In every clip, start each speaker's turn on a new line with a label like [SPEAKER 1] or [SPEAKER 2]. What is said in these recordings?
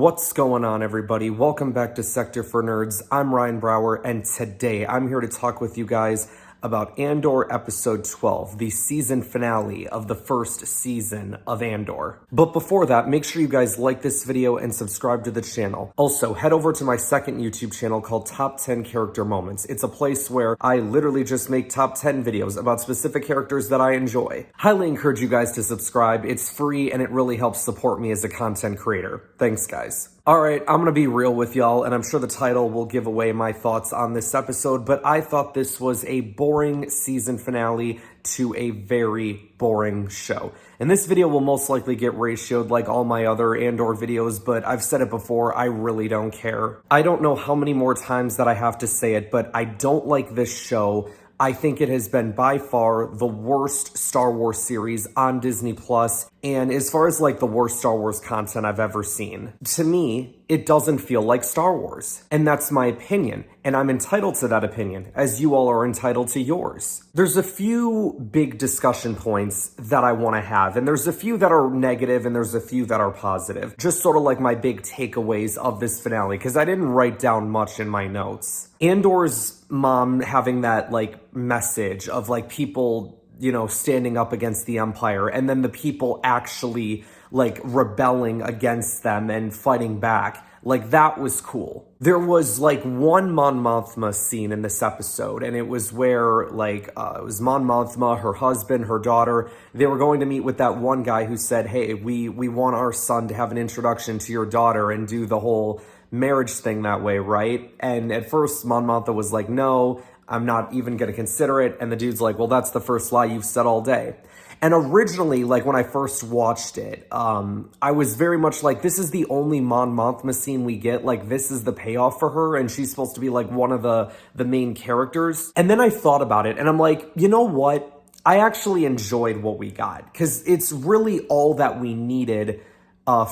[SPEAKER 1] What's going on, everybody? Welcome back to Sector for Nerds. I'm Ryan Brower, and today I'm here to talk with you guys about Andor Episode 12, the season finale of the first season of Andor. But before that, make sure you guys like this video and subscribe to the channel. Also, head over to my second YouTube channel called Top 10 Character Moments. It's a place where I literally just make top 10 videos about specific characters that I enjoy. Highly encourage you guys to subscribe. It's free and it really helps support me as a content creator. Thanks, guys. Alright, I'm gonna be real with y'all, and I'm sure the title will give away my thoughts on this episode, but I thought this was a boring season finale to a very boring show. And this video will most likely get ratioed like all my other Andor videos, but I've said it before, I really don't care. I don't know how many more times that I have to say it, but I don't like this show. I think it has been by far the worst Star Wars series on Disney Plus, and as far as like the worst Star Wars content I've ever seen. To me, it doesn't feel like Star Wars, and that's my opinion, and I'm entitled to that opinion, as you all are entitled to yours. There's a few big discussion points that I want to have, and there's a few that are negative, and there's a few that are positive. Just sort of like my big takeaways of this finale, because I didn't write down much in my notes. Andor's mom having that like message of like people, you know, standing up against the Empire, and then the people actually like rebelling against them and fighting back. Like, that was cool. There was like one Mon Mothma scene in this episode, and it was where like it was Mon Mothma, her husband, her daughter. They were going to meet with that one guy who said, hey, we want our son to have an introduction to your daughter and do the whole marriage thing that way, right? And at first Mon Mothma was like, no, I'm not even gonna consider it. And the dude's like, well, that's the first lie you've said all day. And originally, like when I first watched it, I was very much like, this is the only Mon Mothma scene we get. Like, this is the payoff for her, and she's supposed to be like one of the main characters. And then I thought about it, and I'm like, you know what? I actually enjoyed what we got, because it's really all that we needed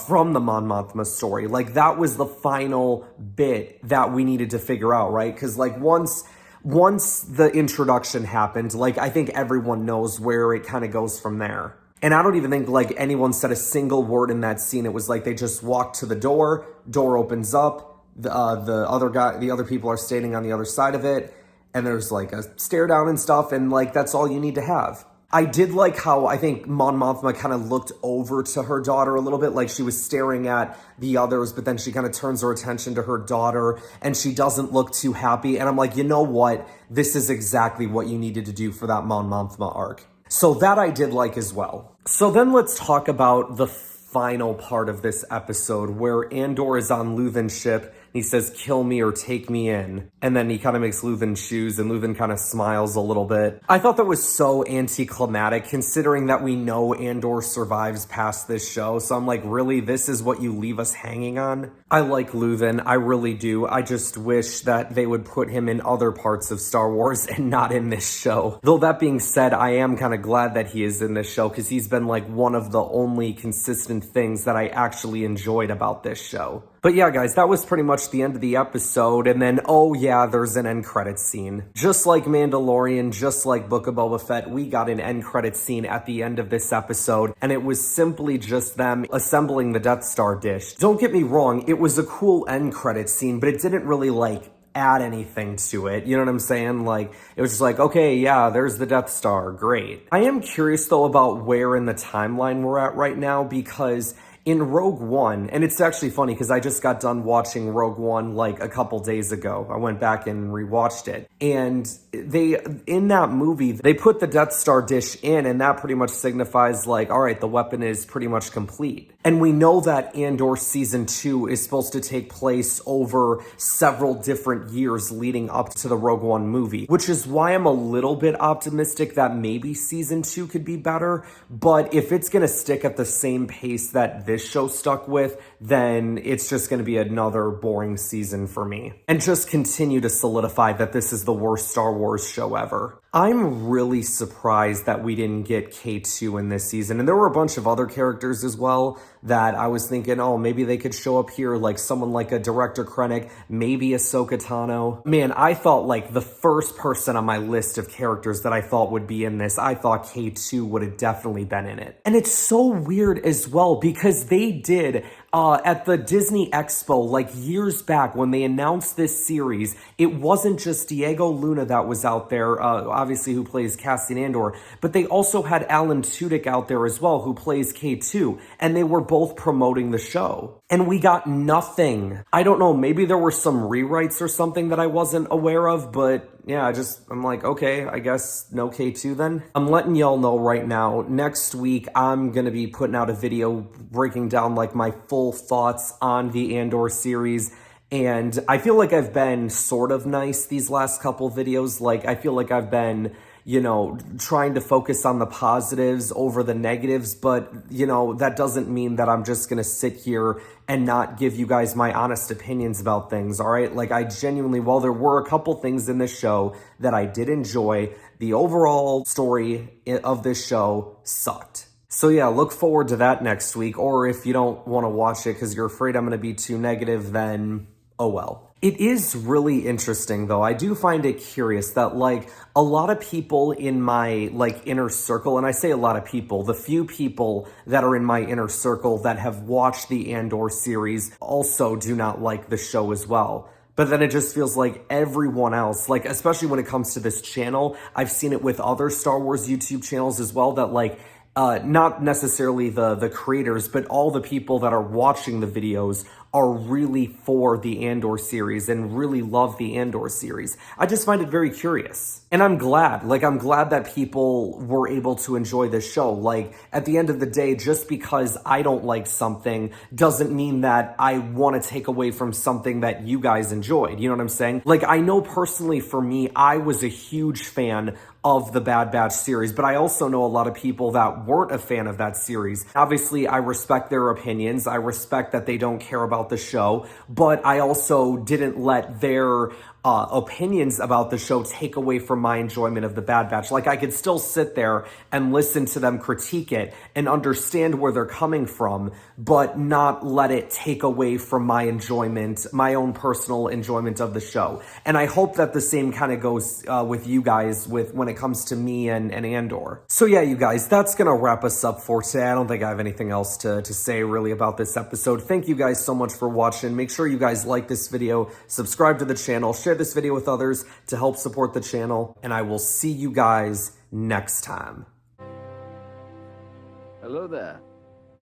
[SPEAKER 1] from the Mon Mothma story. Like, that was the final bit that we needed to figure out, right? Because like once the introduction happened, like, I think everyone knows where it kind of goes from there. And I don't even think like anyone said a single word in that scene. It was like they just walked to the door opens up, the other people are standing on the other side of it, and there's like a stare down and stuff, and like that's all you need to have. I did like how I think Mon Mothma kind of looked over to her daughter a little bit, like she was staring at the others, but then she kind of turns her attention to her daughter and she doesn't look too happy. And I'm like, you know what? This is exactly what you needed to do for that Mon Mothma arc. So that I did like as well. So then let's talk about the final part of this episode where Andor is on Luthen's ship. He says, kill me or take me in. And then he kind of makes Luthen choose, and Luthen kind of smiles a little bit. I thought that was so anticlimactic, considering that we know Andor survives past this show. So I'm like, really? This is what you leave us hanging on? I like Luthen. I really do. I just wish that they would put him in other parts of Star Wars and not in this show. Though that being said, I am kind of glad that he is in this show, because he's been like one of the only consistent things that I actually enjoyed about this show. But yeah, guys, that was pretty much the end of the episode. And then, oh yeah, there's an end credits scene. Just like Mandalorian, just like Book of Boba Fett, we got an end credits scene at the end of this episode. And it was simply just them assembling the Death Star dish. Don't get me wrong, it was a cool end credits scene, but it didn't really like add anything to it. You know what I'm saying? Like, it was just like, okay, yeah, there's the Death Star. Great. I am curious though about where in the timeline we're at right now, because in Rogue One, and it's actually funny because I just got done watching Rogue One like a couple days ago. I went back and rewatched it. And in that movie, they put the Death Star dish in, and that pretty much signifies like, all right, the weapon is pretty much complete. And we know that Andor Season 2 is supposed to take place over several different years leading up to the Rogue One movie, which is why I'm a little bit optimistic that maybe Season 2 could be better. But if it's going to stick at the same pace that this show stuck with, then it's just going to be another boring season for me. And just continue to solidify that this is the worst Star Wars show ever. I'm really surprised that we didn't get K2 in this season. And there were a bunch of other characters as well that I was thinking, oh, maybe they could show up here, like someone like a Director Krennic, maybe Ahsoka Tano. Man, I thought like the first person on my list of characters that I thought would be in this, I thought K2 would have definitely been in it. And it's so weird as well, because they did at the Disney Expo, like years back when they announced this series, it wasn't just Diego Luna that was out there, obviously who plays Cassian Andor, but they also had Alan Tudyk out there as well, who plays K2, and they were both promoting the show. And we got nothing. I don't know, maybe there were some rewrites or something that I wasn't aware of, but yeah, I'm like, okay, I guess no K2 then. I'm letting y'all know right now, next week I'm gonna be putting out a video breaking down like my full thoughts on the Andor series. And I feel like I've been sort of nice these last couple videos. Like, I feel like I've been, trying to focus on the positives over the negatives, but, that doesn't mean that I'm just gonna sit here and not give you guys my honest opinions about things, all right? Like, I genuinely, while there were a couple things in this show that I did enjoy, the overall story of this show sucked. So yeah, look forward to that next week, or if you don't want to watch it because you're afraid I'm going to be too negative, then oh well. It is really interesting though. I do find it curious that like a lot of people in my like inner circle, and I say a lot of people, the few people that are in my inner circle that have watched the Andor series also do not like the show as well. But then it just feels like everyone else, like especially when it comes to this channel, I've seen it with other Star Wars YouTube channels as well, that like not necessarily the creators, but all the people that are watching the videos are really for the Andor series and really love the Andor series. I just find it very curious. And I'm glad that people were able to enjoy this show. Like, at the end of the day, just because I don't like something doesn't mean that I want to take away from something that you guys enjoyed. You know what I'm saying? Like, I know personally for me, I was a huge fan of the Bad Batch series, but I also know a lot of people that weren't a fan of that series. Obviously, I respect their opinions. I respect that they don't care about the show, but I also didn't let their opinions about the show take away from my enjoyment of the Bad Batch. Like, I could still sit there and listen to them critique it and understand where they're coming from, but not let it take away from my enjoyment, my own personal enjoyment of the show. And I hope that the same kind of goes with you guys when it comes to me and Andor. So yeah, you guys, that's gonna wrap us up for today. I don't think I have anything else to say really about this episode. Thank you guys so much for watching. Make sure you guys like this video, subscribe to the channel, share this video with others to help support the channel, and I will see you guys next time.
[SPEAKER 2] Hello there.